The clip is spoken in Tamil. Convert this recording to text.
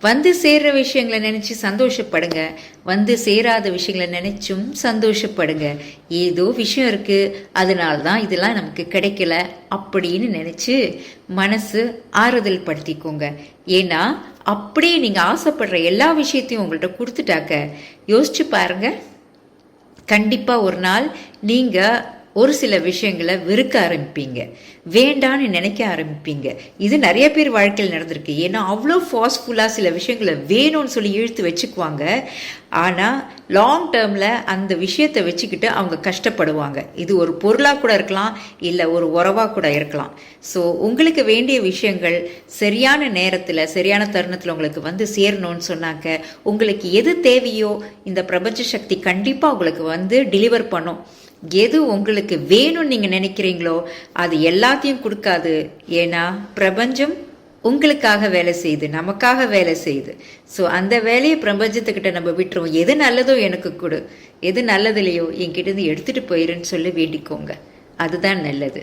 வந்து சேர்ற விஷயங்களை நினைச்சு சந்தோஷப்படுங்க, வந்து சேராத விஷயங்களை நினைச்சும் சந்தோஷப்படுங்க. ஏதோ விஷயம் இருக்கு, அதனால்தான் இதெல்லாம் நமக்கு கிடைக்கல அப்படின்னு நினைச்சு மனசு ஆறுதல் படுத்திக்கோங்க. ஏன்னா அப்படியே நீங்க ஆசைப்படுற எல்லா விஷயத்தையும் உங்கள்கிட்ட கொடுத்துட்டாக்க யோசிச்சு பாருங்க, கண்டிப்பா ஒரு நாள் நீங்க ஒரு சில விஷயங்களை வெறுக்க ஆரம்பிப்பீங்க, வேண்டான்னு நினைக்க ஆரம்பிப்பீங்க. இது நிறைய பேர் வாழ்க்கையில் நடந்திருக்கு. ஏன்னா அவ்வளோ ஃபாஸ்ட்ஃபுல்லாக சில விஷயங்களை வேணும்னு சொல்லி இழுத்து வச்சுக்குவாங்க. ஆனால் லாங் டேர்மில் அந்த விஷயத்தை வச்சுக்கிட்டு அவங்க கஷ்டப்படுவாங்க. இது ஒரு பொருளாக கூட இருக்கலாம், இல்லை ஒரு உறவாக கூட இருக்கலாம். ஸோ உங்களுக்கு வேண்டிய விஷயங்கள் சரியான நேரத்தில் சரியான தருணத்தில் உங்களுக்கு வந்து சேரணும்னு சொன்னாக்க, உங்களுக்கு எது தேவையோ இந்த பிரபஞ்ச சக்தி கண்டிப்பாக உங்களுக்கு வந்து டெலிவர் பண்ணும். எது உங்களுக்கு வேணும்னு நீங்கள் நினைக்கிறீங்களோ அது எல்லாத்தையும் கொடுக்காது. ஏன்னா பிரபஞ்சம் உங்களுக்காக வேலை செய்யுது, நமக்காக வேலை செய்யுது. ஸோ அந்த வேலையை பிரபஞ்சத்துக்கிட்ட நம்ம விட்டுருவோம். எது நல்லதோ எனக்கு கொடு, எது நல்லது இல்லையோ என்கிட்ட இருந்து எடுத்துகிட்டு போயிருன்னு சொல்லி வேண்டிக்கோங்க. அதுதான் நல்லது.